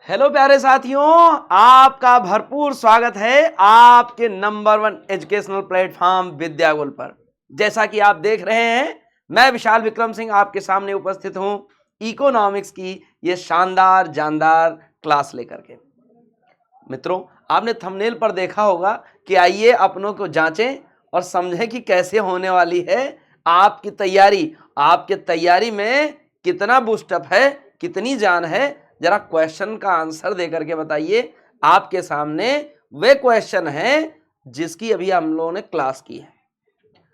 Hello प्यारे साथियों, आपका भरपूर स्वागत है आपके नंबर 1 एजुकेशनल प्लेटफॉर्म विद्यागुल पर। जैसा कि आप देख रहे हैं, मैं विशाल विक्रम सिंह आपके सामने उपस्थित हूं इकोनॉमिक्स की ये शानदार जानदार क्लास लेकर के। मित्रों, आपने थंबनेल पर देखा होगा कि आइए अपनों को जांचें और समझें कि कैसे होने वाली है आपकी तैयारी। आपके तैयारी में कितना बूस्टअप है, कितनी जान है, जरा क्वेश्चन का आंसर देकर के बताइए। आपके सामने वे क्वेश्चन हैं जिसकी अभी हम लोगों ने क्लास की है।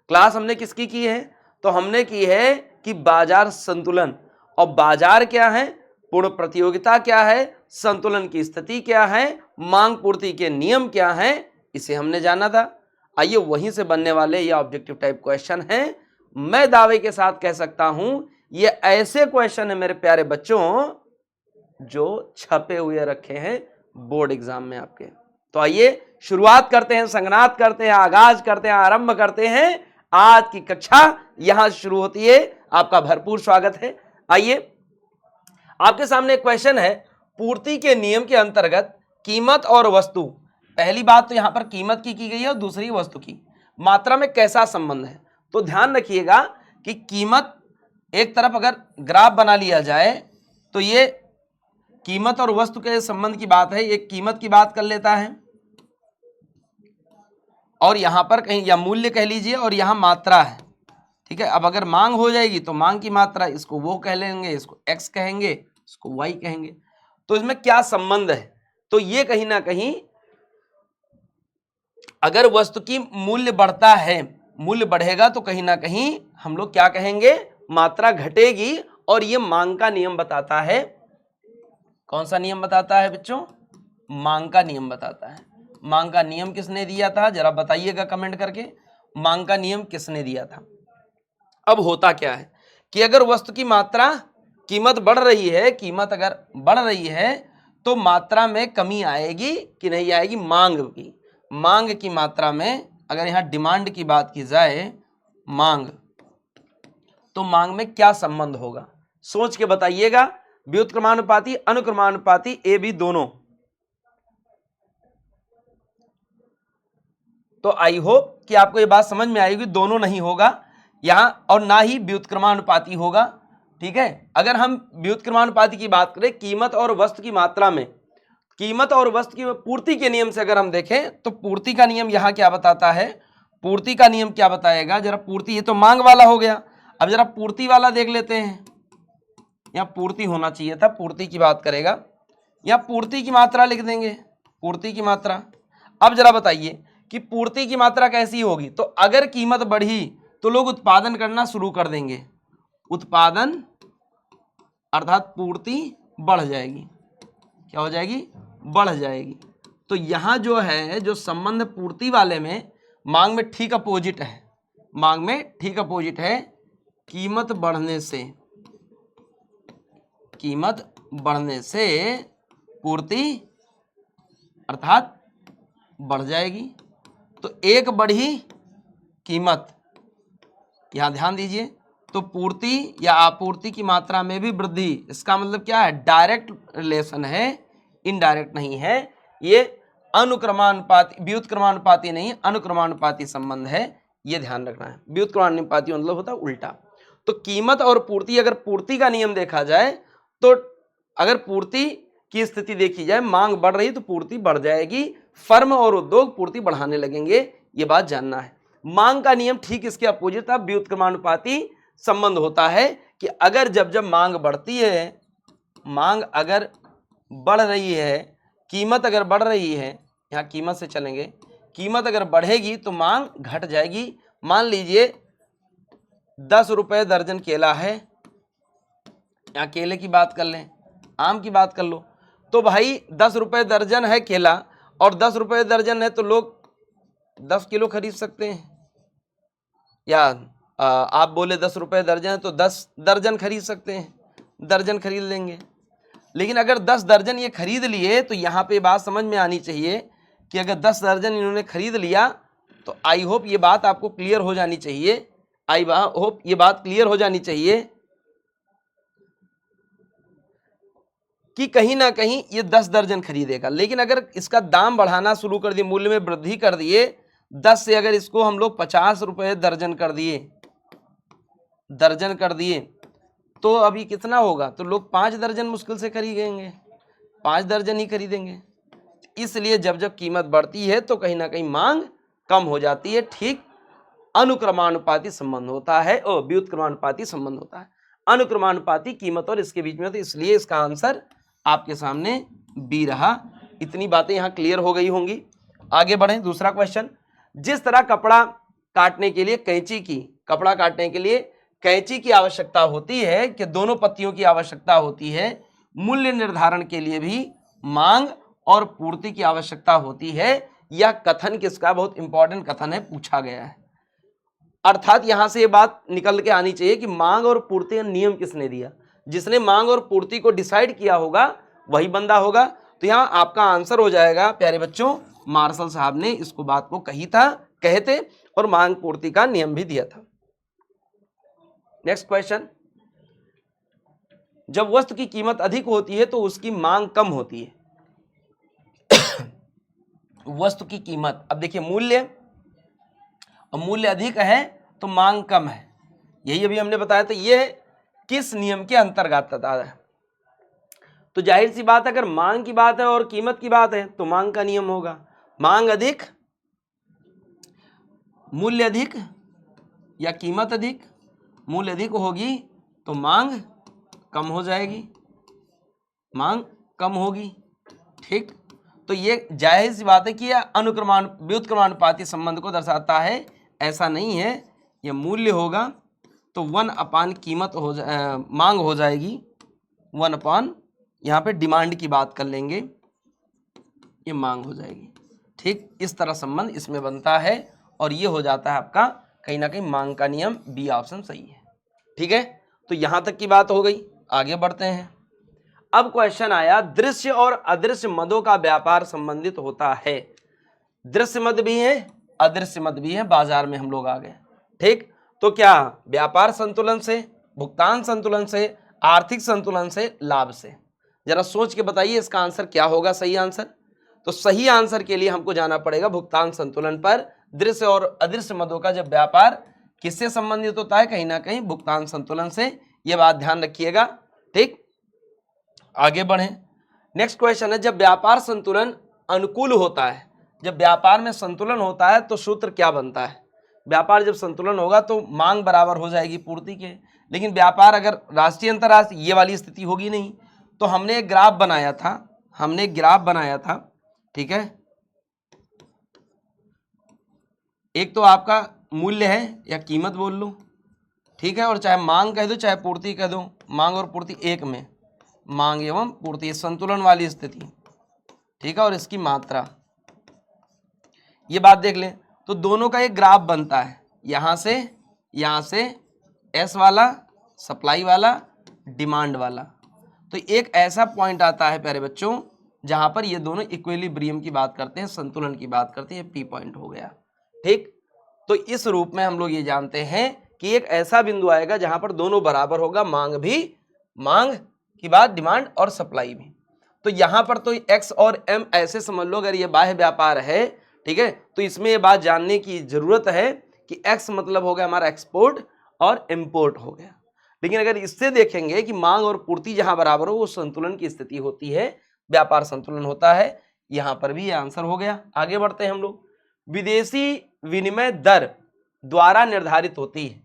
क्लास हमने किसकी की है? तो हमने की है कि बाजार संतुलन। और बाजार क्या है, पूर्ण प्रतियोगिता क्या है, संतुलन की स्थिति क्या है, मांग पूर्ति के नियम क्या है, इसे हमने जाना था। आइए वहीं से बनने वाले ये ऑब्जेक्टिव टाइप क्वेश्चन हैं। मैं दावे के साथ कह सकता हूं ये ऐसे क्वेश्चन है मेरे प्यारे बच्चों जो छपे हुए रखे हैं बोर्ड एग्जाम में आपके। तो आइए शुरुआत करते हैं, संगनाद करते हैं, आगाज करते हैं, आरंभ करते हैं। आज की कक्षा यहां से शुरू होती है। आपका भरपूर स्वागत है। आइए, आपके सामने एक क्वेश्चन है, पूर्ति के नियम के अंतर्गत कीमत और वस्तु, पहली बात तो यहां पर कीमत की गई है और दूसरी वस्तु की मात्रा में कैसा संबंध है। तो ध्यान रखिएगा कि कीमत एक तरफ अगर ग्राफ बना लिया जाए तो ये कीमत और वस्तु के संबंध की बात है। एक कीमत की बात कर लेता है और यहां पर कहीं या मूल्य कह लीजिए और यहां मात्रा है। ठीक है, अब अगर मांग हो जाएगी तो मांग की मात्रा, इसको वो कह लेंगे, इसको एक्स कहेंगे, इसको वाई कहेंगे। तो इसमें क्या संबंध है? तो ये कहीं ना कहीं अगर वस्तु की मूल्य बढ़ता है, मूल्य बढ़ेगा तो कहीं ना कहीं हम लोग क्या कहेंगे, मात्रा घटेगी। और ये मांग का नियम बताता है। कौन सा नियम बताता है बच्चों? मांग का नियम बताता है। मांग का नियम किसने दिया था, जरा बताइएगा कमेंट करके, मांग का नियम किसने दिया था। अब होता क्या है कि अगर वस्तु की मात्रा, कीमत बढ़ रही है, कीमत अगर बढ़ रही है तो मात्रा में कमी आएगी कि नहीं आएगी? मांग की, मांग की मात्रा में अगर यहां डिमांड की बात की जाए, मांग, तो मांग में क्या संबंध होगा, सोच के बताइएगा। व्युत्क्रमानुपाती, अनुक्रमानुपाती, ए बी दोनों। तो आई होप कि आपको ये बात समझ में आएगी, दोनों नहीं होगा यहां और ना ही व्युत्क्रमानुपाती होगा। ठीक है, अगर हम व्युत्क्रमानुपाती की बात करें कीमत और वस्तु की मात्रा में, कीमत और वस्तु की पूर्ति के नियम से अगर हम देखें तो पूर्ति का नियम यहां क्या बताता है, पूर्ति का नियम क्या बताएगा, जरा पूर्ति, ये तो मांग वाला हो गया। अब जरा पूर्ति वाला देख लेते हैं। यहां पूर्ति होना चाहिए था, पूर्ति की बात करेगा, यहां पूर्ति की मात्रा लिख देंगे, पूर्ति की मात्रा। अब जरा बताइए कि पूर्ति की मात्रा कैसी होगी? तो अगर कीमत बढ़ी तो लोग उत्पादन करना शुरू कर देंगे, उत्पादन अर्थात पूर्ति बढ़ जाएगी। क्या हो जाएगी? बढ़ जाएगी। तो यहां जो है, जो संबंध पूर्ति वाले में, मांग में ठीक अपोजिट है, मांग में ठीक अपोजिट है। कीमत बढ़ने से, कीमत बढ़ने से पूर्ति अर्थात बढ़ जाएगी। तो एक बढ़ी कीमत, यहां ध्यान दीजिए, तो पूर्ति या आपूर्ति की मात्रा में भी वृद्धि, इसका मतलब क्या है? डायरेक्ट रिलेशन है, इनडायरेक्ट नहीं है। ये अनुक्रमानुपाती, व्युत्क्रमानुपाती नहीं, अनुक्रमानुपाती संबंध है, ये ध्यान रखना है। व्युत्क्रमानुपाती मतलब होता है उल्टा। तो कीमत और पूर्ति, अगर पूर्ति का नियम देखा जाए तो अगर पूर्ति की स्थिति देखी जाए, मांग बढ़ रही तो पूर्ति बढ़ जाएगी, फर्म और उद्योग पूर्ति बढ़ाने लगेंगे, ये बात जानना है। मांग का नियम ठीक इसके अपोजिट था, व्युत्क्रमानुपाती संबंध होता है कि अगर जब जब मांग बढ़ती है, मांग अगर बढ़ रही है, कीमत अगर बढ़ रही है, यहां कीमत से चलेंगे, कीमत अगर बढ़ेगी तो मांग घट जाएगी। मान लीजिए 10 रुपए दर्जन केला है, यहां केले की बात कर लें, आम की बात कर लो, तो भाई 10 रुपए दर्जन है केला और 10 रुपए दर्जन है तो लोग 10 किलो खरीद सकते हैं। या आप बोले 10 रुपए दर्जन है तो 10 दर्जन खरीद सकते हैं, दर्जन खरीद लेंगे। लेकिन अगर 10 दर्जन ये खरीद लिए तो यहाँ पे बात समझ में आनी चाहिए कि अगर 10 दर्जन इन्होंने खरीद लिया तो आई होप ये बात आपको क्लियर हो जानी चाहिए, आई होप ये बात क्लियर हो जानी चाहिए कि कहीं ना कहीं ये 10 दर्जन खरीदेगा, लेकिन अगर इसका दाम बढ़ाना शुरू कर दिए, मूल्य में वृद्धि कर दिए, 10 से अगर इसको हम लोग 50 रुपये दर्जन कर दिए, तो अभी कितना होगा, तो लोग 5 दर्जन मुश्किल से खरीदेंगे, 5 दर्जन ही खरीदेंगे। इसलिए जब जब कीमत बढ़ती है तो कहीं ना कहीं मांग कम हो जाती है। ठीक अनुक्रमानुपाती संबंध होता है और व्युत्क्रमानुपाती संबंध होता है। अनुक्रमानुपाती कीमत और इसके बीच में, तो इसलिए इसका आंसर आपके सामने बी रहा। इतनी बातें यहां क्लियर हो गई होंगी। आगे बढ़ें, दूसरा क्वेश्चन। जिस तरह कपड़ा काटने के लिए कैंची की आवश्यकता होती है कि दोनों पत्तियों की आवश्यकता होती है, मूल्य निर्धारण के लिए भी मांग और पूर्ति की आवश्यकता होती है। यह कथन किसका, बहुत इंपॉर्टेंट कथन है, पूछा गया है। अर्थात यहां से यह बात निकल के आनी चाहिए कि मांग और पूर्ति का नियम किसने दिया। जिसने मांग और पूर्ति को डिसाइड किया होगा वही बंदा होगा। तो यहां आपका आंसर हो जाएगा प्यारे बच्चों, मार्शल साहब ने इसको बात को कहे थे और मांग पूर्ति का नियम भी दिया था। Next question. जब वस्तु की कीमत अधिक होती है तो उसकी मांग कम होती है। वस्तु की कीमत, अब देखिए मूल्य अधिक है तो मांग कम है, यही अभी हमने बताया था। ये किस नियम के अंतर्गत आता है? तो जाहिर सी बात, अगर मांग की बात है और कीमत की बात है तो मांग का नियम होगा। मांग अधिक, मूल्य अधिक या कीमत अधिक, मूल्य अधिक होगी तो मांग कम हो जाएगी, मांग कम होगी। ठीक, तो ये जाहिर सी बात है कि यह व्युत्क्रमानुपाती संबंध को दर्शाता है। ऐसा नहीं है, यह मूल्य होगा तो 1 कीमत मांग हो जाएगी, 1 यहाँ पे डिमांड की बात कर लेंगे, ये मांग हो जाएगी। ठीक, इस तरह संबंध इसमें बनता है और ये हो जाता है आपका कहीं ना कहीं मांग का नियम। बी ऑप्शन सही है। ठीक है, तो यहां तक की बात हो गई। आगे बढ़ते हैं। अब क्वेश्चन आया, दृश्य और अदृश्य मदों का व्यापार संबंधित होता है। दृश्य मद भी है, अदृश्य मद भी है, बाजार में हम लोग आ गए। ठीक, तो क्या व्यापार संतुलन से, भुगतान संतुलन से, आर्थिक संतुलन से, लाभ से? जरा सोच के बताइए इसका आंसर क्या होगा, सही आंसर। तो सही आंसर के लिए हमको जाना पड़ेगा भुगतान संतुलन पर। दृश्य और अदृश्य मदों का जब व्यापार किससे संबंधित होता है, कहीं ना कहीं भुगतान संतुलन से। यह बात ध्यान रखिएगा। ठीक, आगे बढ़ें। नेक्स्ट क्वेश्चन है, जब व्यापार संतुलन अनुकूल होता है, जब व्यापार में संतुलन होता है तो सूत्र क्या बनता है? व्यापार जब संतुलन होगा तो मांग बराबर हो जाएगी पूर्ति के। लेकिन व्यापार अगर राष्ट्रीय अंतरराष्ट्रीय ये वाली स्थिति होगी नहीं। तो हमने एक ग्राफ बनाया था, ठीक है। एक तो आपका मूल्य है या कीमत बोल लो, ठीक है, और चाहे मांग कह दो चाहे पूर्ति कह दो, मांग और पूर्ति एक में, मांग एवं पूर्ति, संतुलन वाली स्थिति, ठीक है। और इसकी मात्रा, ये बात देख लें तो दोनों का एक ग्राफ बनता है, यहां से एस वाला, सप्लाई वाला, डिमांड वाला। तो एक ऐसा पॉइंट आता है प्यारे बच्चों जहां पर ये दोनों इक्विलिब्रियम की बात करते हैं, संतुलन की बात करते हैं, पी पॉइंट हो गया। ठीक, तो इस रूप में हम लोग ये जानते हैं कि एक ऐसा बिंदु आएगा जहां पर दोनों बराबर होगा, मांग की बात, डिमांड और सप्लाई भी। तो यहां पर तो एक्स और एम ऐसे समझ लो, अगर ये बाह्य व्यापार है, ठीक है, तो इसमें ये बात जानने की जरूरत है कि एक्स मतलब हो गया हमारा एक्सपोर्ट और इंपोर्ट हो गया। लेकिन अगर इससे देखेंगे कि मांग और पूर्ति जहां बराबर हो वो संतुलन की स्थिति होती है, व्यापार संतुलन होता है। यहां पर भी ये आंसर हो गया। आगे बढ़ते हैं हम लोग। विदेशी विनिमय दर द्वारा निर्धारित होती है।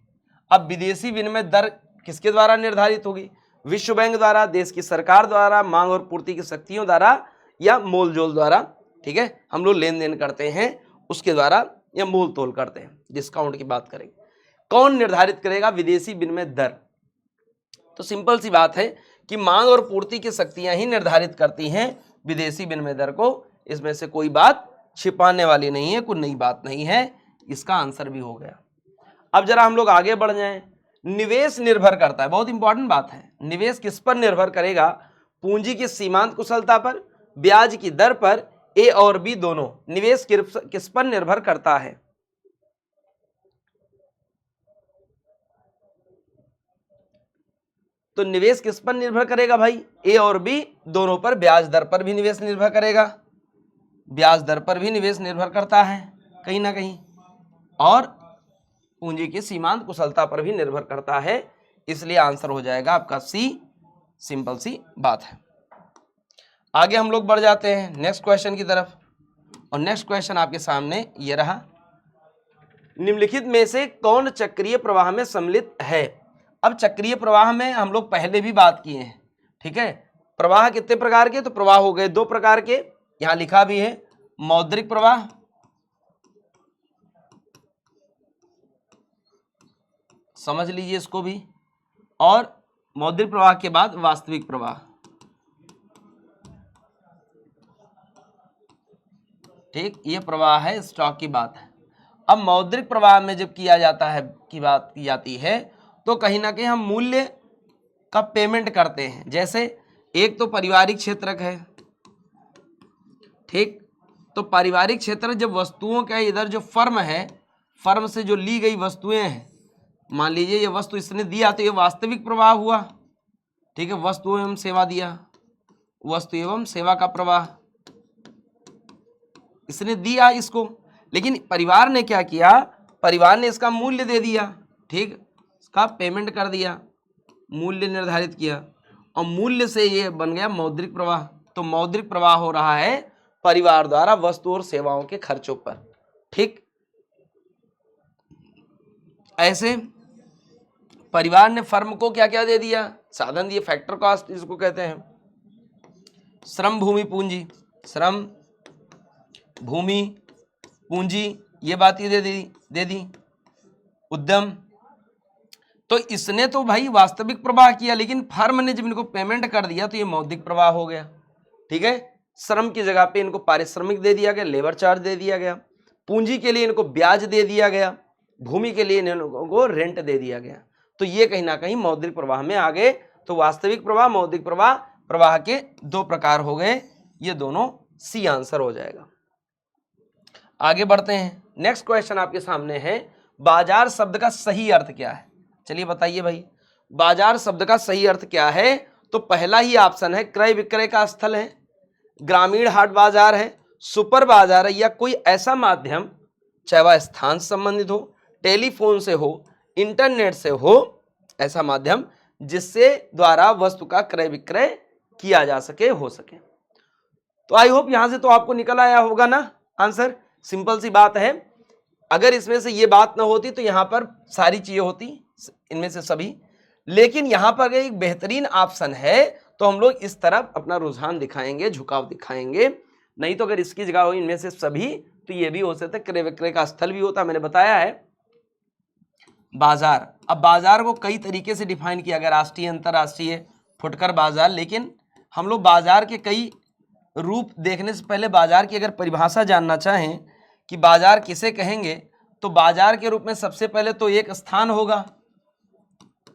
अब विदेशी विनिमय दर किसके द्वारा निर्धारित होगी? विश्व बैंक द्वारा, देश की सरकार द्वारा, मांग और पूर्ति की शक्तियों द्वारा या मोल जोल द्वारा। ठीक है, हम लोग लेन देन करते हैं उसके द्वारा या मोल तोल करते हैं, डिस्काउंट की बात करेंगे। कौन निर्धारित करेगा विदेशी विनिमय दर? तो सिंपल सी बात है कि मांग और पूर्ति की शक्तियां ही निर्धारित करती हैं विदेशी विनिमय दर को। इसमें से कोई बात छिपाने वाली नहीं है, कोई नई बात नहीं है। इसका आंसर भी हो गया। अब जरा हम लोग आगे बढ़ जाएं। निवेश निर्भर करता है, बहुत इंपॉर्टेंट बात है। निवेश किस पर निर्भर करेगा? पूंजी की सीमांत कुशलता पर, ब्याज की दर पर, ए और बी दोनों। निवेश किस पर निर्भर करता है? तो निवेश किस पर निर्भर करेगा भाई? ए और बी दोनों पर। ब्याज दर पर भी निवेश निर्भर करेगा, ब्याज दर पर भी निवेश निर्भर करता है कहीं ना कहीं, और पूंजी की सीमांत कुशलता पर भी निर्भर करता है। इसलिए आंसर हो जाएगा आपका सी। सिंपल सी बात है। आगे हम लोग बढ़ जाते हैं नेक्स्ट क्वेश्चन की तरफ, और नेक्स्ट क्वेश्चन आपके सामने ये रहा। निम्नलिखित में से कौन चक्रीय प्रवाह में सम्मिलित है? अब चक्रीय प्रवाह में हम लोग पहले भी बात किए हैं, ठीक है। प्रवाह कितने प्रकार के? तो प्रवाह हो गए 2 प्रकार के, यहां लिखा भी है, मौद्रिक प्रवाह समझ लीजिए इसको भी, और मौद्रिक प्रवाह के बाद वास्तविक प्रवाह, ठीक। ये प्रवाह है, स्टॉक की बात है। अब मौद्रिक प्रवाह में जब किया जाता है की बात की जाती है तो कहीं ना कहीं हम मूल्य का पेमेंट करते हैं। जैसे एक तो पारिवारिक क्षेत्रक है, ठीक। तो पारिवारिक क्षेत्र जब वस्तुओं का इधर जो फर्म है, फर्म से जो ली गई वस्तुएं हैं, मान लीजिए ये वस्तु इसने दिया तो ये वास्तविक प्रवाह हुआ, ठीक है। वस्तु एवं सेवा दिया, वस्तु एवं सेवा का प्रवाह इसने दिया इसको, लेकिन परिवार ने क्या किया? परिवार ने इसका मूल्य दे दिया, ठीक, इसका पेमेंट कर दिया, मूल्य निर्धारित किया, और मूल्य से ये बन गया मौद्रिक प्रवाह। तो मौद्रिक प्रवाह हो रहा है परिवार द्वारा वस्तु और सेवाओं के खर्चों पर, ठीक। ऐसे परिवार ने फर्म को क्या क्या दे दिया? साधन दिए, फैक्टर कॉस्ट इसको कहते हैं, श्रम भूमि पूंजी, श्रम भूमि पूंजी, ये बात ही दे दी उद्यम। तो इसने तो भाई वास्तविक प्रवाह किया, लेकिन फर्म ने जब इनको पेमेंट कर दिया तो ये मौद्रिक प्रवाह हो गया, ठीक है। श्रम की जगह पे इनको पारिश्रमिक दे दिया गया, लेबर चार्ज दे दिया गया, पूंजी के लिए इनको ब्याज दे दिया गया, भूमि के लिए इनको रेंट दे दिया गया। तो ये कहीं ना कहीं मौद्रिक प्रवाह में आ गए। तो वास्तविक प्रवाह, मौद्रिक प्रवाह, प्रवाह के 2 प्रकार हो गए, ये दोनों सी आंसर हो जाएगा। आगे बढ़ते हैं। नेक्स्ट क्वेश्चन आपके सामने है, बाजार शब्द का सही अर्थ क्या है? चलिए बताइए भाई, बाजार शब्द का सही अर्थ क्या है? तो पहला ही ऑप्शन है, क्रय विक्रय का स्थल है, ग्रामीण हाट बाजार है, सुपर बाजार है, या कोई ऐसा माध्यम, चाहे वह स्थान से संबंधित हो, टेलीफोन से हो, इंटरनेट से हो, ऐसा माध्यम जिससे द्वारा वस्तु का क्रय विक्रय किया जा सके, हो सके। तो आई होप यहां से तो आपको निकल आया होगा ना आंसर। सिंपल सी बात है। अगर इसमें से ये बात ना होती तो यहां पर सारी चीजें होती, इनमें से सभी, लेकिन यहां पर एक बेहतरीन ऑप्शन है तो हम लोग इस तरफ अपना रुझान दिखाएंगे, झुकाव दिखाएंगे। नहीं तो अगर इसकी जगह हो इनमें से सभी तो ये भी हो सकता है क्रय विक्रय का स्थल भी होता। मैंने बताया है बाजार। अब बाजार को कई तरीके से डिफाइन किया गया, राष्ट्रीय, अंतरराष्ट्रीय, फुटकर बाजार, लेकिन हम लोग बाजार के कई रूप देखने से पहले बाजार की अगर परिभाषा जानना चाहें कि बाजार किसे कहेंगे, तो बाजार के रूप में सबसे पहले तो एक स्थान होगा,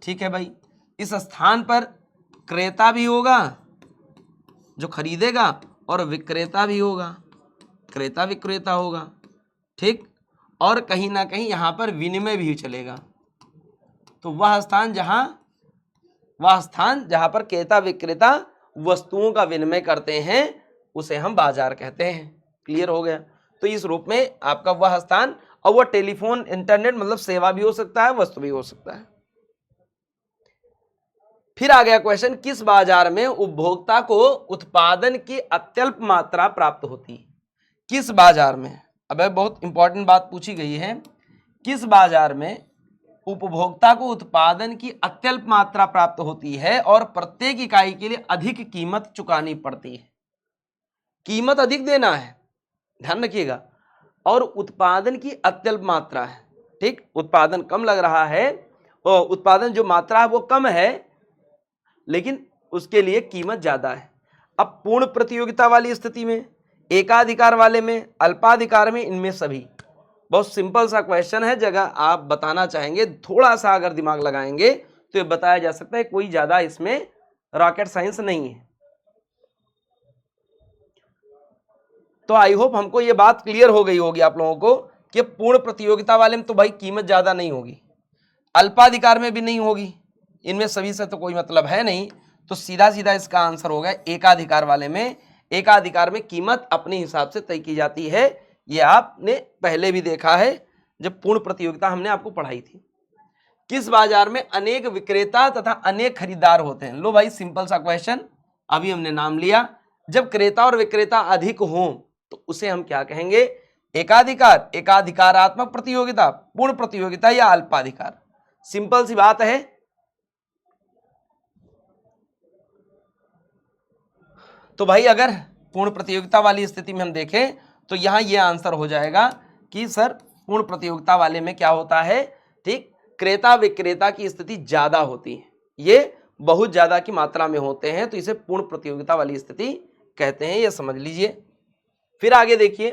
ठीक है भाई। इस स्थान पर क्रेता भी होगा जो खरीदेगा, और विक्रेता भी होगा, क्रेता विक्रेता होगा, ठीक। और कहीं ना कहीं यहां पर विनिमय भी चलेगा। तो वह स्थान जहां पर क्रेता विक्रेता वस्तुओं का विनिमय करते हैं उसे हम बाजार कहते हैं। क्लियर हो गया? तो इस रूप में आपका वह स्थान, और वह टेलीफोन, इंटरनेट, मतलब सेवा भी हो सकता है, वस्तु भी हो सकता है। फिर आ गया क्वेश्चन, किस बाजार में उपभोक्ता को उत्पादन की अत्यल्प मात्रा प्राप्त होती है? किस बाजार में? अब बहुत इंपॉर्टेंट बात पूछी गई है, किस बाजार में उपभोक्ता को उत्पादन की अत्यल्प मात्रा प्राप्त होती है और प्रत्येक इकाई के लिए अधिक कीमत चुकानी पड़ती है? कीमत अधिक देना है, ध्यान रखिएगा, और उत्पादन की अत्यल्प मात्रा है, ठीक। उत्पादन कम लग रहा है, और उत्पादन जो मात्रा है वो कम है, लेकिन उसके लिए कीमत ज्यादा है। अब पूर्ण प्रतियोगिता वाली स्थिति में, एकाधिकार वाले में, अल्पाधिकार में, इनमें सभी। बहुत सिंपल सा क्वेश्चन है, जगह आप बताना चाहेंगे, थोड़ा सा अगर दिमाग लगाएंगे तो ये बताया जा सकता है, कोई ज्यादा इसमें रॉकेट साइंस नहीं है। तो आई होप हमको ये बात क्लियर हो गई होगी आप लोगों को कि पूर्ण प्रतियोगिता वाले में तो भाई कीमत ज्यादा नहीं होगी, अल्पाधिकार में भी नहीं होगी, इनमें सभी से तो कोई मतलब है नहीं, तो सीधा सीधा इसका आंसर होगा एकाधिकार वाले में। एकाधिकार में कीमत अपने हिसाब से तय की जाती है, ये आपने पहले भी देखा है जब पूर्ण प्रतियोगिता हमने आपको पढ़ाई थी। किस बाजार में अनेक विक्रेता तथा अनेक खरीदार होते हैं? लो भाई, सिंपल सा क्वेश्चन, अभी हमने नाम लिया। जब क्रेता और विक्रेता अधिक हों तो उसे हम क्या कहेंगे? एकाधिकार, एकाधिकारात्मक प्रतियोगिता, पूर्ण प्रतियोगिता या अल्पाधिकार। सिंपल सी बात है। तो भाई अगर पूर्ण प्रतियोगिता वाली स्थिति में हम देखें तो यहां यह आंसर हो जाएगा कि सर पूर्ण प्रतियोगिता वाले में क्या होता है, ठीक, क्रेता विक्रेता की स्थिति ज्यादा होती है, ये बहुत ज्यादा की मात्रा में होते हैं, तो इसे पूर्ण प्रतियोगिता वाली स्थिति कहते हैं, ये समझ लीजिए। फिर आगे देखिए,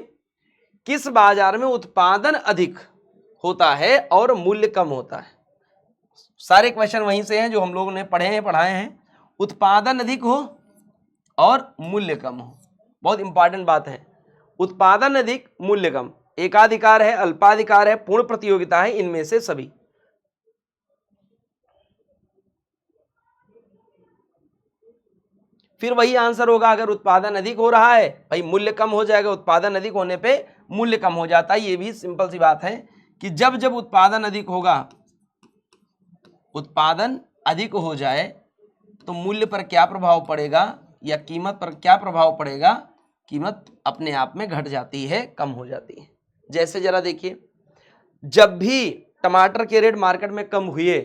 किस बाजार में उत्पादन अधिक होता है और मूल्य कम होता है? सारे क्वेश्चन वहीं से हैं जो हम लोगों ने पढ़ाए हैं। उत्पादन अधिक हो और मूल्य कम हो, बहुत इंपॉर्टेंट बात है। उत्पादन अधिक, मूल्य कम, एकाधिकार है, अल्पाधिकार है, पूर्ण प्रतियोगिता है, इनमें से सभी। फिर वही आंसर होगा, अगर उत्पादन अधिक हो रहा है भाई मूल्य कम हो जाएगा, उत्पादन अधिक होने पे मूल्य कम हो जाता है। ये भी सिंपल सी बात है कि जब जब उत्पादन अधिक होगा, उत्पादन अधिक हो जाए तो मूल्य पर क्या प्रभाव पड़ेगा या कीमत पर क्या प्रभाव पड़ेगा? कीमत अपने आप में घट जाती है, कम हो जाती है। जैसे जरा देखिए, जब भी टमाटर के रेट मार्केट में कम हुए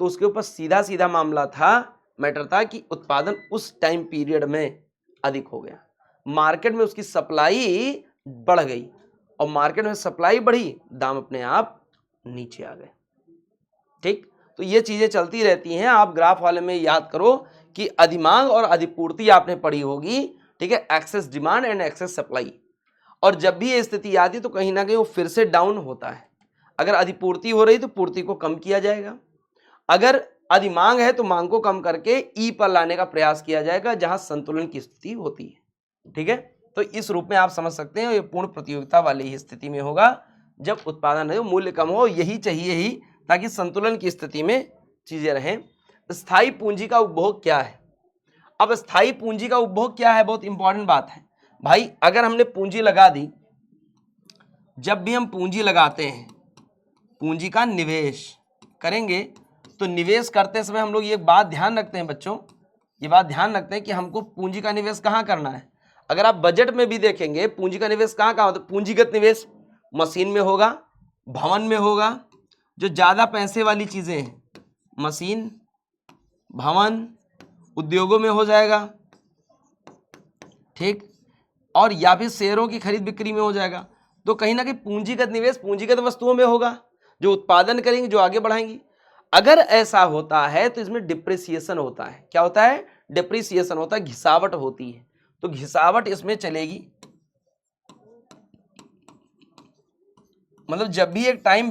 तो उसके ऊपर सीधा सीधा मामला था, मैटर था कि उत्पादन उस टाइम पीरियड में अधिक हो गया, मार्केट में उसकी सप्लाई बढ़ गई, और मार्केट में सप्लाई बढ़ी, दाम अपने आप नीचे आ गए। ठीक, तो ये चीजें चलती रहती हैं। आप ग्राफ वाले में याद करो कि अधिमांग और अधिपूर्ति आपने पढ़ी होगी, ठीक है, excess demand and excess supply, और जब भी ये स्थिति आती तो कहीं ना कहीं वो फिर से डाउन होता है। अगर अधिपूर्ति हो रही तो पूर्ति को कम किया जाएगा, अगर अधिमांग है तो मांग को कम करके ई पर लाने का प्रयास किया जाएगा, जहां संतुलन की स्थिति होती है। ठीक है, तो इस रूप में आप समझ सकते हैं, ये पूर्ण प्रतियोगिता वाली ही स्थिति में होगा जब उत्पादन है, मूल्य कम हो, यही चाहिए ही, ताकि संतुलन की स्थिति में चीजें रहें। स्थायी पूंजी का उपभोग क्या है? अब स्थायी पूंजी का उपभोग क्या है, बहुत इंपॉर्टेंट बात है भाई। अगर हमने पूंजी लगा दी, जब भी हम पूंजी लगाते हैं, पूंजी का निवेश करेंगे, तो निवेश करते समय हम लोग ये बात ध्यान रखते हैं बच्चों, ये बात ध्यान रखते हैं कि हमको पूंजी का निवेश कहाँ करना है। अगर आप बजट में भी देखेंगे पूंजी का निवेश कहाँ होता है? पूंजीगत निवेश मशीन में होगा, भवन में होगा, जो ज्यादा पैसे वाली चीजें हैं, मशीन, भवन, उद्योगों में हो जाएगा, ठीक, और या फिर शेयरों की खरीद बिक्री में हो जाएगा। तो कहीं ना कहीं पूंजीगत निवेश पूंजीगत वस्तुओं में होगा, जो उत्पादन करेंगे, जो आगे बढ़ाएंगी। अगर ऐसा होता है तो इसमें डिप्रिसिएशन होता है। क्या होता है? डिप्रिसिएशन होता है, घिसावट होती है, तो घिसावट इसमें चलेगी। मतलब जब भी एक टाइम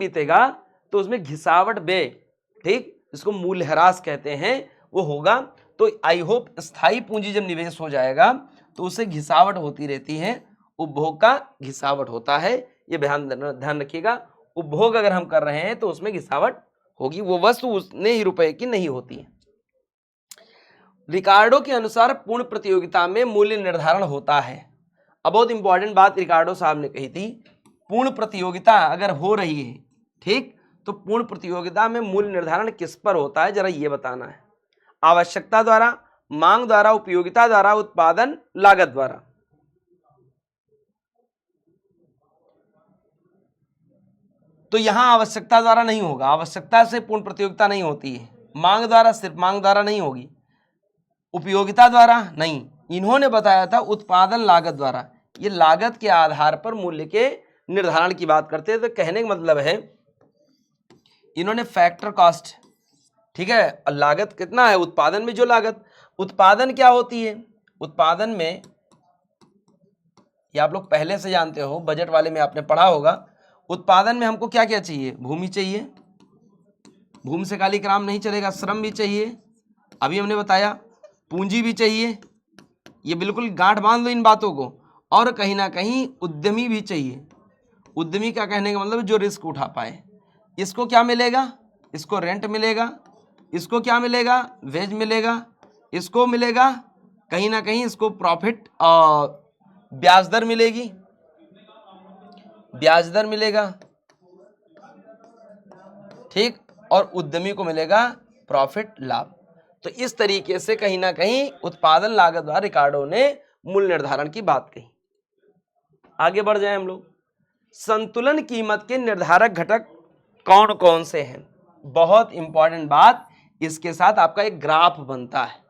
बीतेगा तो उसमें घिसावट बे, ठीक, इसको मूल्यह्रास कहते हैं, वो होगा। तो आई होप स्थायी पूंजी जब निवेश हो जाएगा तो उससे घिसावट होती रहती है, उपभोग का घिसावट होता है, ये ध्यान रखिएगा। उपभोग अगर हम कर रहे हैं तो उसमें घिसावट होगी, वो वस्तु उतने ही रुपए की नहीं होती है। रिकार्डो के अनुसार पूर्ण प्रतियोगिता में मूल्य निर्धारण होता है। अब बहुत इंपॉर्टेंट बात रिकार्डो साहब ने कही थी, पूर्ण प्रतियोगिता अगर हो रही है, ठीक, तो पूर्ण प्रतियोगिता में मूल्य निर्धारण किस पर होता है, जरा ये बताना है। आवश्यकता द्वारा, मांग द्वारा, उपयोगिता द्वारा, उत्पादन लागत द्वारा। तो यहां आवश्यकता द्वारा नहीं होगा, आवश्यकता से पूर्ण प्रतियोगिता नहीं होती है। मांग द्वारा, सिर्फ मांग द्वारा नहीं होगी, उपयोगिता द्वारा नहीं, इन्होंने बताया था उत्पादन लागत द्वारा। ये लागत के आधार पर मूल्य के निर्धारण की बात करते हैं। तो कहने का मतलब है इन्होंने फैक्टर कॉस्ट, ठीक है, लागत कितना है उत्पादन में, जो लागत, उत्पादन क्या होती है? उत्पादन में, ये आप लोग पहले से जानते हो, बजट वाले में आपने पढ़ा होगा, उत्पादन में हमको क्या क्या चाहिए? भूमि चाहिए, भूमि से खाली काम नहीं चलेगा, श्रम भी चाहिए, अभी हमने बताया, पूंजी भी चाहिए, ये बिल्कुल गांठ बांध लो इन बातों को, और कहीं ना कहीं उद्यमी भी चाहिए। उद्यमी का कहने का मतलब जो रिस्क उठा पाए, इसको क्या मिलेगा, इसको रेंट मिलेगा, इसको क्या मिलेगा, वेज मिलेगा, इसको मिलेगा कहीं ना कहीं इसको प्रॉफिट ब्याज दर मिलेगी, ब्याज दर मिलेगा, ठीक, और उद्यमी को मिलेगा प्रॉफिट लाभ। तो इस तरीके से कहीं ना कहीं उत्पादन लागत द्वारा रिकार्डो ने मूल्य निर्धारण की बात कही। आगे बढ़ जाए हम लोग। संतुलन कीमत के निर्धारक घटक कौन कौन से हैं? बहुत इंपॉर्टेंट बात, इसके साथ आपका एक ग्राफ बनता है।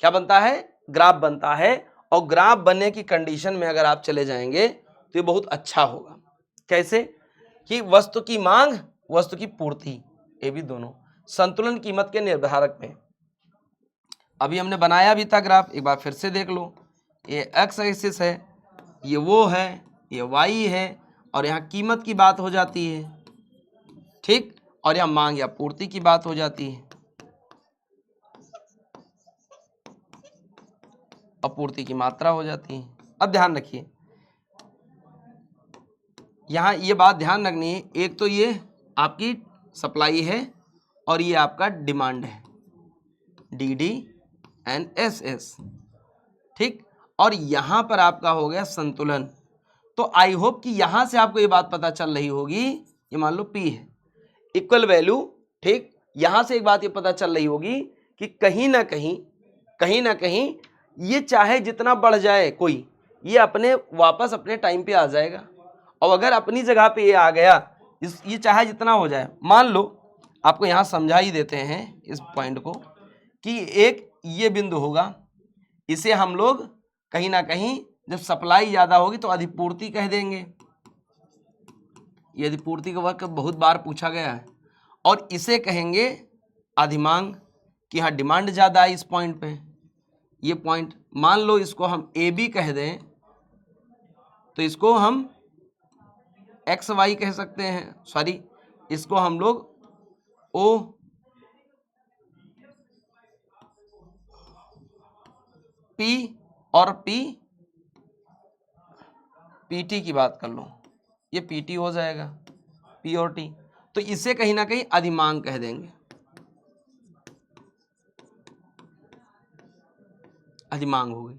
क्या बनता है? ग्राफ बनता है। और ग्राफ बनने की कंडीशन में अगर आप चले जाएंगे तो ये बहुत अच्छा होगा। कैसे? कि वस्तु की मांग, वस्तु की पूर्ति, ये भी दोनों संतुलन कीमत के निर्धारक में। अभी हमने बनाया भी था ग्राफ, एक बार फिर से देख लो। ये एक्स एक्सिस है, ये वो है, ये वाई है, और यहाँ कीमत की बात हो जाती है, ठीक, और यहाँ मांग या पूर्ति की बात हो जाती है, आपूर्ति की मात्रा हो जाती है। अब ध्यान रखिए, यहाँ ये बात ध्यान रखनी है, एक तो ये आपकी सप्लाई है और ये आपका डिमांड है, डी एंड एस, ठीक, और यहाँ पर आपका हो गया संतुलन। तो आई होप कि यहाँ से आपको ये बात पता चल रही होगी, ये मान लो P है, इक्वल वैल्यू, ठीक, यहाँ से एक बात ये पता चल रही होगी कि कहीं ना कहीं ये चाहे जितना बढ़ जाए कोई, ये अपने वापस अपने टाइम पे आ जाएगा। और अगर अपनी जगह पे ये आ गया, ये चाहे जितना हो जाए, मान लो आपको यहाँ समझा ही देते हैं इस पॉइंट को, कि एक ये बिंदु होगा, इसे हम लोग कहीं ना कहीं जब सप्लाई ज़्यादा होगी तो अधिपूर्ति कह देंगे। ये अधिपूर्ति का वर्ग बहुत बार पूछा गया है। और इसे कहेंगे अधिमांग, कि हाँ डिमांड ज़्यादा है इस पॉइंट पे। ये पॉइंट मान लो इसको हम ए बी कह दें, तो इसको हम एक्स वाई कह सकते हैं, सॉरी इसको हम लोग ओ पी और पीटी की बात कर लो, ये पीटी हो जाएगा, पी और टी, तो इसे कहीं ना कहीं अधिमांग कह देंगे, अधिमांग हो गई,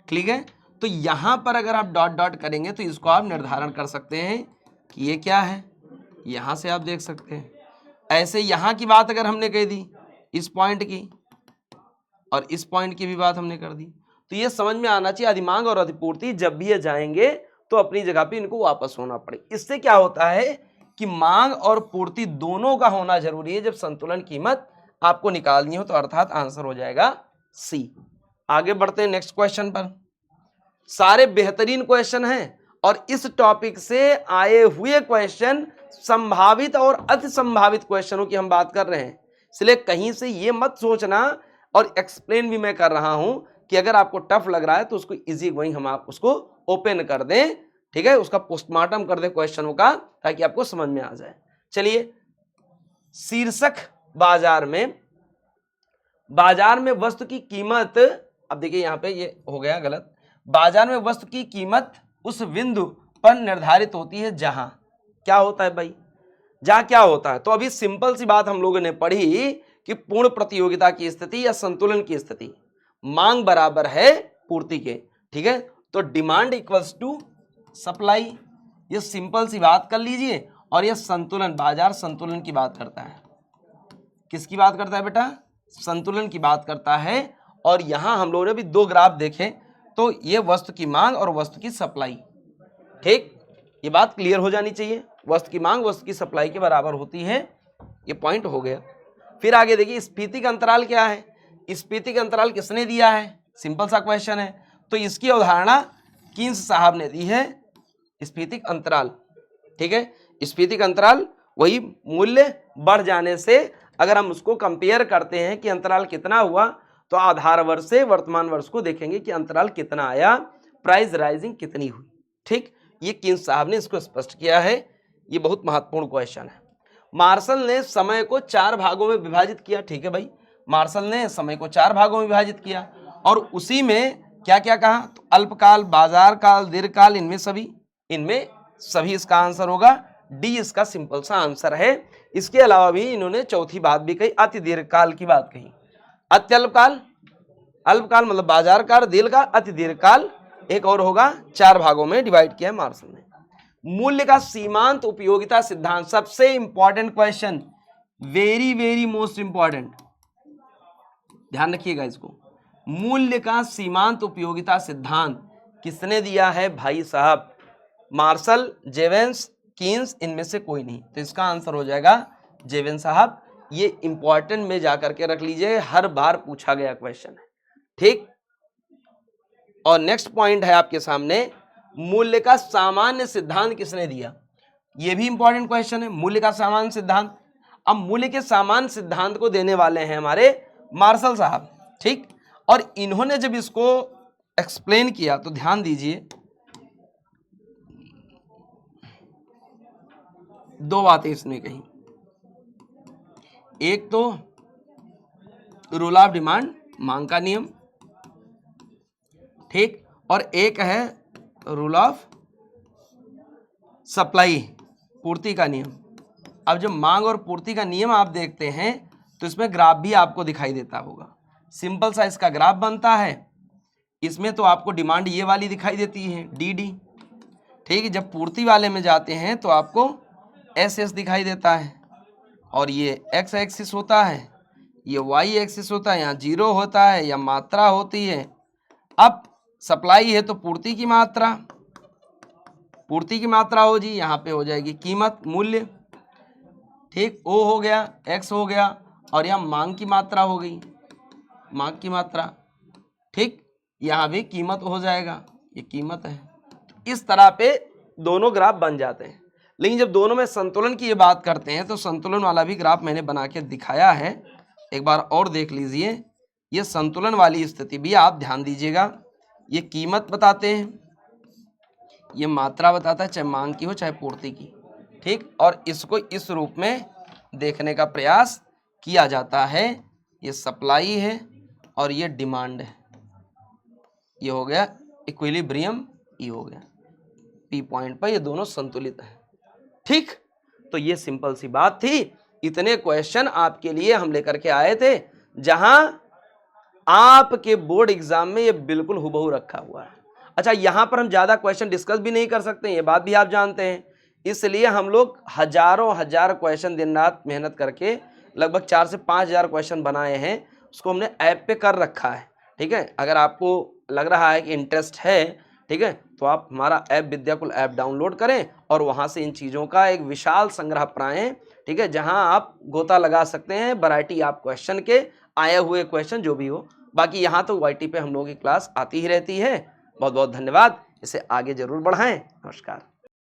ठीक है। तो यहां पर अगर आप डॉट डॉट करेंगे तो इसको आप निर्धारण कर सकते हैं कि ये क्या है, यहां से आप देख सकते हैं। ऐसे यहां की बात अगर हमने कह दी, इस पॉइंट की और इस पॉइंट की भी बात हमने कर दी, तो ये समझ में आना चाहिए अधिमांग और अधिपूर्ति जब भी ये जाएंगे तो अपनी जगह पे इनको वापस होना पड़े। इससे क्या होता है कि मांग और पूर्ति दोनों का होना जरूरी है जब संतुलन कीमत आपको निकालनी हो, तो अर्थात आंसर हो जाएगा सी। आगे बढ़ते हैं नेक्स्ट क्वेश्चन पर। सारे बेहतरीन क्वेश्चन हैं और इस टॉपिक से आए हुए क्वेश्चन संभावित और अति संभावित क्वेश्चनों की हम बात कर रहे हैं, इसलिए कहीं से ये मत सोचना, और एक्सप्लेन भी मैं कर रहा हूं कि अगर आपको टफ लग रहा है तो उसको इजी गोइंग हम आप उसको ओपन कर दें, ठीक है, उसका पोस्टमार्टम कर दें क्वेश्चनों का, ताकि आपको समझ में आ जाए। चलिए, शीर्षक बाजार में वस्तु की कीमत, अब देखिए यहां पे ये हो गया गलत, बाजार में वस्तु की कीमत उस बिंदु पर निर्धारित होती है जहां क्या होता है भाई, जहां क्या होता है। तो अभी सिंपल सी बात हम लोगों ने पढ़ी कि पूर्ण प्रतियोगिता की स्थिति या संतुलन की स्थिति, मांग बराबर है पूर्ति के, ठीक है, तो डिमांड इक्वल्स टू सप्लाई, ये सिंपल सी बात कर लीजिए। और ये संतुलन, बाजार संतुलन की बात करता है, किसकी बात करता है बेटा, संतुलन की बात करता है। और यहां हम लोगों ने भी दो ग्राफ देखे, तो ये वस्तु की मांग और वस्तु की सप्लाई, ठीक, ये बात क्लियर हो जानी चाहिए, वस्तु की मांग वस्तु की सप्लाई के बराबर होती है, ये पॉइंट हो गया। फिर आगे देखिए, स्फीति का अंतराल क्या है, स्फीति का अंतराल किसने दिया है, सिंपल सा क्वेश्चन है, तो इसकी अवधारणा कीन्स साहब ने दी है, स्फीतिक अंतराल, ठीक है। स्फीतिक अंतराल वही मूल्य बढ़ जाने से अगर हम उसको कंपेयर करते हैं कि अंतराल कितना हुआ, तो आधार वर्ष से वर्तमान वर्ष को देखेंगे कि अंतराल कितना आया, प्राइस राइजिंग कितनी हुई, ठीक, ये कीन्स साहब ने इसको स्पष्ट किया है। ये बहुत महत्वपूर्ण क्वेश्चन है। मार्शल ने समय को 4 भागों में विभाजित किया, ठीक है भाई, मार्शल ने समय को 4 भागों में विभाजित किया, और उसी में क्या क्या कहा, तो अल्पकाल, बाजार काल, दीर्घकाल, इनमें सभी इसका आंसर होगा डी इसका सिंपल सा आंसर है। इसके अलावा भी इन्होंने चौथी बात भी कही, अति दीर्घकाल की बात कही। अत्यल्पकाल, अल्पकाल मतलब बाजार काल, दीर्घकाल, अति दीर्घकाल, एक और होगा 4 भागों में डिवाइड किया है मार्शल ने। मूल्य का सीमांत उपयोगिता सिद्धांत, सबसे important question, very very most important, ध्यान रखिएगा इसको। मूल्य का सीमांत उपयोगिता सिद्धांत किसने दिया है भाई साहब? मार्शल, जेवेंस, कीन्स, इनमें से कोई नहीं। तो इसका आंसर हो जाएगा जेवेंस साहब। ये इंपॉर्टेंट में जाकर के रख लीजिए, हर बार पूछा गया क्वेश्चन है, ठीक। और नेक्स्ट पॉइंट है आपके सामने, मूल्य का सामान्य सिद्धांत किसने दिया? ये भी इंपॉर्टेंट क्वेश्चन है, मूल्य का सामान्य सिद्धांत। अब मूल्य के सामान्य सिद्धांत को देने वाले हैं हमारे मार्शल साहब, ठीक। और इन्होंने जब इसको एक्सप्लेन किया तो ध्यान दीजिए, 2 बातें इसने कही। एक तो रूल ऑफ डिमांड, मांग का नियम, ठीक। और एक है रूल ऑफ सप्लाई, पूर्ति का नियम। अब जब मांग और पूर्ति का नियम आप देखते हैं तो इसमें ग्राफ भी आपको दिखाई देता होगा। सिंपल सा इसका ग्राफ बनता है। इसमें तो आपको डिमांड ये वाली दिखाई देती है डी डी, ठीक। जब पूर्ति वाले में जाते हैं तो आपको एस एस दिखाई देता है, और ये एक्स एक्सिस होता है, ये वाई एक्सिस होता है, यहाँ 0 होता है या मात्रा होती है। अब सप्लाई है तो पूर्ति की मात्रा, पूर्ति की मात्रा हो जी, यहाँ पे हो जाएगी कीमत, मूल्य, ठीक। ओ हो गया, एक्स हो गया, और यहाँ मांग की मात्रा हो गई, मांग की मात्रा, ठीक। यहाँ भी कीमत हो जाएगा, ये कीमत है। इस तरह पे दोनों ग्राफ बन जाते हैं। लेकिन जब दोनों में संतुलन की ये बात करते हैं तो संतुलन वाला भी ग्राफ मैंने बना के दिखाया है, एक बार और देख लीजिए। ये संतुलन वाली स्थिति भी आप ध्यान दीजिएगा। ये कीमत बताते हैं, ये मात्रा बताता है, चाहे मांग की हो चाहे पूर्ति की, ठीक। और इसको इस रूप में देखने का प्रयास किया जाता है। ये सप्लाई है और ये डिमांड है, ये हो गया इक्विलिब्रियम, ये हो गया पी पॉइंट पर, ये दोनों संतुलित है, ठीक। तो ये सिंपल सी बात थी। इतने क्वेश्चन आपके लिए हम लेकर के आए थे, जहां आपके बोर्ड एग्जाम में ये बिल्कुल हुबहू रखा हुआ है। अच्छा, यहां पर हम ज्यादा क्वेश्चन डिस्कस भी नहीं कर सकते, ये बात भी आप जानते हैं। इसलिए हम लोग हजारों हजार क्वेश्चन दिन रात मेहनत करके लगभग 4 से 5 हजार क्वेश्चन बनाए हैं। उसको हमने ऐप पे कर रखा है, ठीक है। अगर आपको लग रहा है कि इंटरेस्ट है, ठीक है, तो आप हमारा ऐप विद्याकुल ऐप डाउनलोड करें और वहां से इन चीज़ों का एक विशाल संग्रह पाएं, ठीक है, जहां आप गोता लगा सकते हैं वैरायटी आप क्वेश्चन के, आए हुए क्वेश्चन जो भी हो। बाकी यहाँ तो YT पे हम लोगों की क्लास आती ही रहती है। बहुत बहुत धन्यवाद, इसे आगे जरूर बढ़ाएं। नमस्कार।